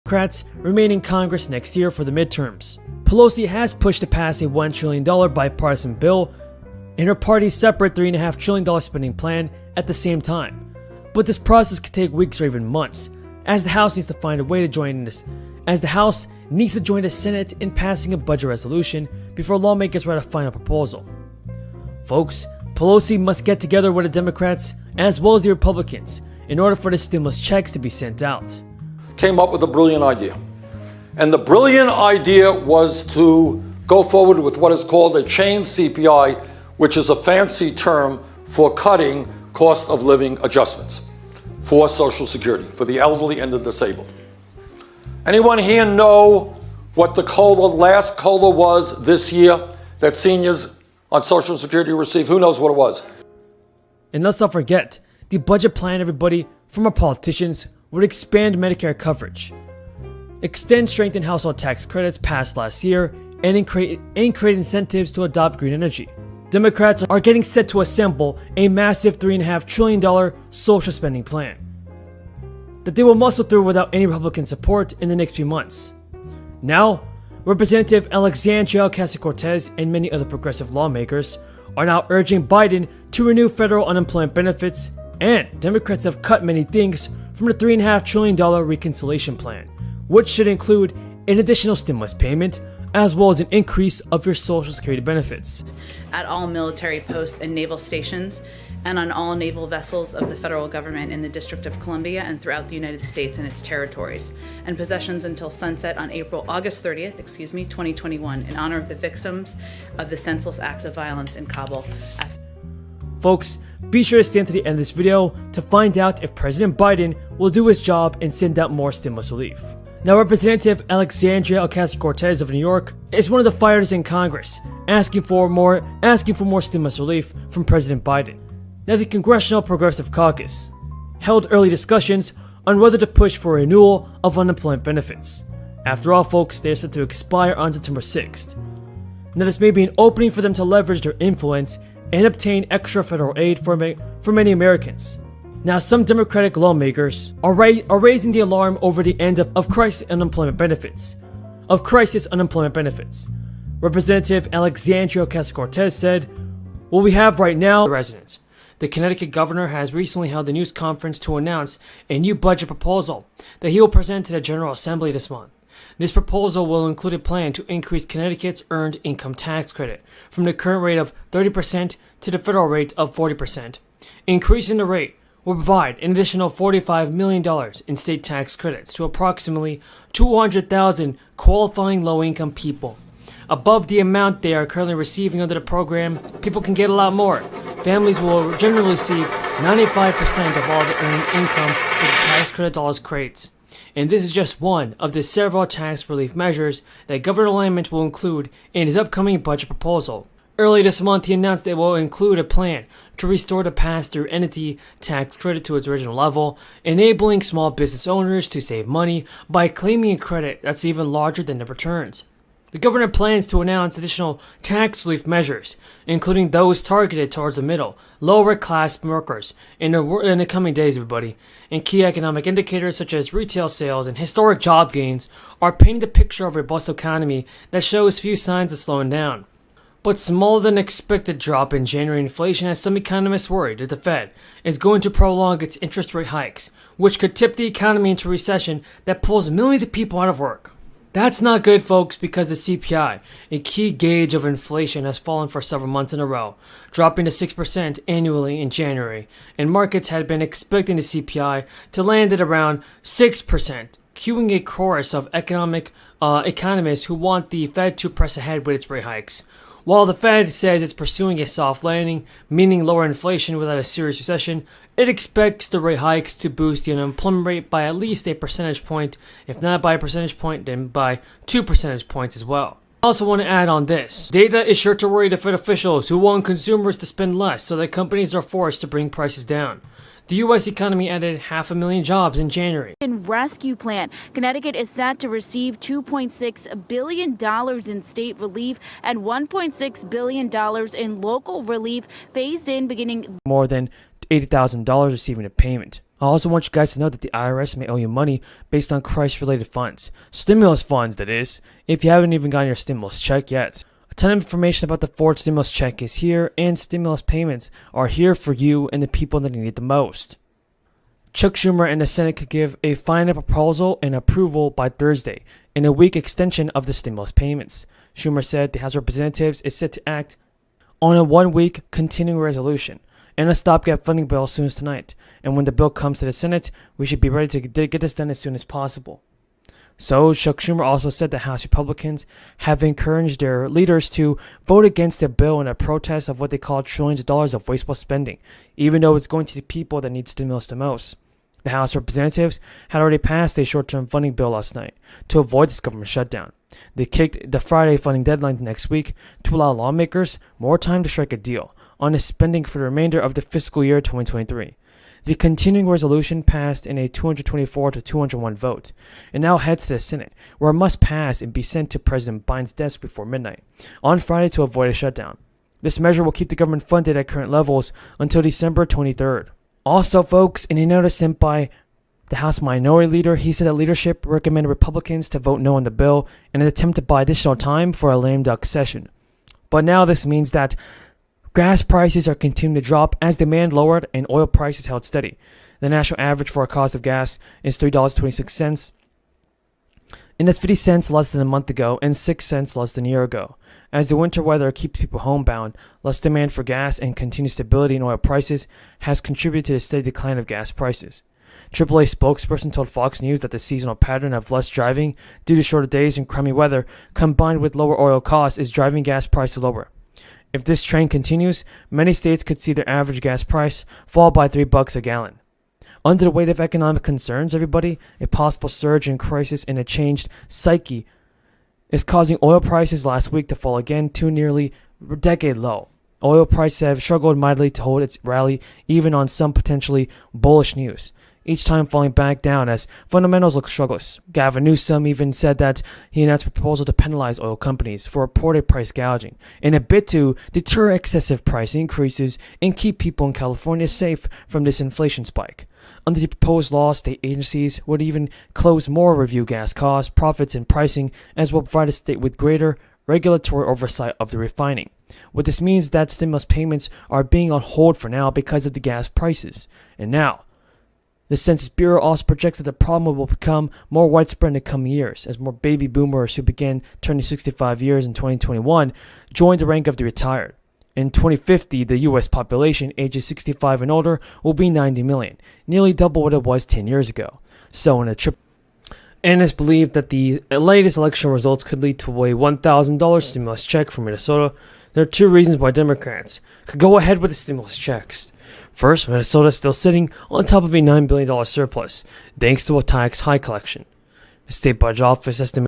Democrats remain in Congress next year for the midterms. Pelosi has pushed to pass a $1 trillion bipartisan bill and her party's separate $3.5 trillion spending plan at the same time. But this process could take weeks or even months, as the House needs to find a way to join the Senate in passing a budget resolution before lawmakers write a final proposal. Folks, Pelosi must get together with the Democrats as well as the Republicans in order for the stimulus checks to be sent out. Came up with a brilliant idea. And the brilliant idea was to go forward with what is called a chain CPI, which is a fancy term for cutting cost of living adjustments for Social Security, for the elderly and the disabled. Anyone here know what the last COLA was this year that seniors on Social Security received? Who knows what it was? And let's not forget, the budget plan, everybody, from our politicians would expand Medicare coverage, extend strengthened household tax credits passed last year, and create incentives to adopt green energy. Democrats are getting set to assemble a massive $3.5 trillion social spending plan that they will muscle through without any Republican support in the next few months. Now, Representative Alexandria Ocasio-Cortez and many other progressive lawmakers are now urging Biden to renew federal unemployment benefits, and Democrats have cut many things from the $3.5 trillion reconciliation plan, which should include an additional stimulus payment as well as an increase of your Social Security benefits. At all military posts and naval stations, and on all naval vessels of the federal government in the District of Columbia and throughout the United States and its territories, and possessions until sunset on August 30th, 2021, in honor of the victims of the senseless acts of violence in Kabul. Folks, be sure to stay until the end of this video to find out if President Biden will do his job and send out more stimulus relief. Now, Representative Alexandria Ocasio-Cortez of New York is one of the fighters in Congress, asking for more stimulus relief from President Biden. Now, the Congressional Progressive Caucus held early discussions on whether to push for a renewal of unemployment benefits. After all, folks, they are set to expire on September 6th. Now, this may be an opening for them to leverage their influence and obtain extra federal aid for many Americans. Now, some Democratic lawmakers are raising the alarm over the end of crisis unemployment benefits. Representative Alexandria Ocasio-Cortez said, "What we have right now, residents. The Connecticut governor has recently held a news conference to announce a new budget proposal that he will present to the General Assembly this month. This proposal will include a plan to increase Connecticut's earned income tax credit from the current rate of 30% to the federal rate of 40%. Increasing the rate will provide an additional $45 million in state tax credits to approximately 200,000 qualifying low-income people. Above the amount they are currently receiving under the program, people can get a lot more. Families will generally receive 95% of all the earned income that the tax credit dollars creates. And this is just one of the several tax relief measures that Governor Lamont will include in his upcoming budget proposal. Early this month, he announced it will include a plan to restore the pass-through entity tax credit to its original level, enabling small business owners to save money by claiming a credit that's even larger than the returns. The governor plans to announce additional tax relief measures, including those targeted towards the middle, lower class workers in the coming days, everybody. And key economic indicators such as retail sales and historic job gains are painting the picture of a robust economy that shows few signs of slowing down. But smaller than expected drop in January inflation has some economists worried that the Fed is going to prolong its interest rate hikes, which could tip the economy into a recession that pulls millions of people out of work. That's not good, folks, because the CPI, a key gauge of inflation, has fallen for several months in a row, dropping to 6% annually in January, and markets had been expecting the CPI to land at around 6%, cueing a chorus of economists who want the Fed to press ahead with its rate hikes. While the Fed says it's pursuing a soft landing, meaning lower inflation without a serious recession, it expects the rate hikes to boost the unemployment rate by at least a percentage point, if not by a percentage point, then by 2 percentage points as well. I also want to add on this. Data is sure to worry the Fed officials who want consumers to spend less so that companies are forced to bring prices down. The U.S. economy added 500,000 jobs in January. Rescue plan. Connecticut is set to receive $2.6 billion in state relief and $1.6 billion in local relief phased in beginning. More than $80,000 receiving a payment. I also want you guys to know that the IRS may owe you money based on crisis-related funds. Stimulus funds, that is, if you haven't even gotten your stimulus check yet. A ton of information about the Ford stimulus check is here, and stimulus payments are here for you and the people that need it the most. Chuck Schumer and the Senate could give a final proposal and approval by Thursday, in a week extension of the stimulus payments. Schumer said the House of Representatives is set to act on a 1-week continuing resolution and a stopgap funding bill as soon as tonight. And when the bill comes to the Senate, we should be ready to get this done as soon as possible. So, Chuck Schumer also said that House Republicans have encouraged their leaders to vote against the bill in a protest of what they call trillions of dollars of wasteful spending, even though it's going to the people that need stimulus the most. The House of Representatives had already passed a short-term funding bill last night to avoid this government shutdown. They kicked the Friday funding deadline next week to allow lawmakers more time to strike a deal on the spending for the remainder of the fiscal year 2023. The continuing resolution passed in a 224 to 201 vote and now heads to the Senate, where it must pass and be sent to President Biden's desk before midnight on Friday to avoid a shutdown. This measure will keep the government funded at current levels until December 23rd. Also, folks, in a notice sent by the House Minority Leader, he said that leadership recommended Republicans to vote no on the bill in an attempt to buy additional time for a lame duck session. But now this means that gas prices are continuing to drop as demand lowered and oil prices held steady. The national average for a cost of gas is $3.26, and that's 50 cents less than a month ago and 6 cents less than a year ago. As the winter weather keeps people homebound, less demand for gas and continued stability in oil prices has contributed to the steady decline of gas prices. AAA spokesperson told Fox News that the seasonal pattern of less driving due to shorter days and crummy weather combined with lower oil costs is driving gas prices lower. If this trend continues, many states could see their average gas price fall by $3 a gallon. Under the weight of economic concerns, everybody, a possible surge in crisis and a changed psyche is causing oil prices last week to fall again to nearly a decade low. Oil prices have struggled mightily to hold its rally even on some potentially bullish news, each time falling back down as fundamentals look struggles. Gavin Newsom even said that he announced a proposal to penalize oil companies for reported price gouging in a bid to deter excessive price increases and keep people in California safe from this inflation spike. Under the proposed law, state agencies would even close more review gas costs, profits, and pricing, as well provide the state with greater regulatory oversight of the refining. What this means is that stimulus payments are being on hold for now because of the gas prices. And now, the Census Bureau also projects that the problem will become more widespread in the coming years as more baby boomers who began turning 65 years in 2021 join the rank of the retired. In 2050, the U.S. population ages 65 and older will be 90 million, nearly double what it was 10 years ago. So in a trip, analysts believe that the latest election results could lead to a $1,000 stimulus check for Minnesota. There are two reasons why Democrats could go ahead with the stimulus checks. First, Minnesota is still sitting on top of a $9 billion surplus, thanks to a tax high collection. The state budget office estimates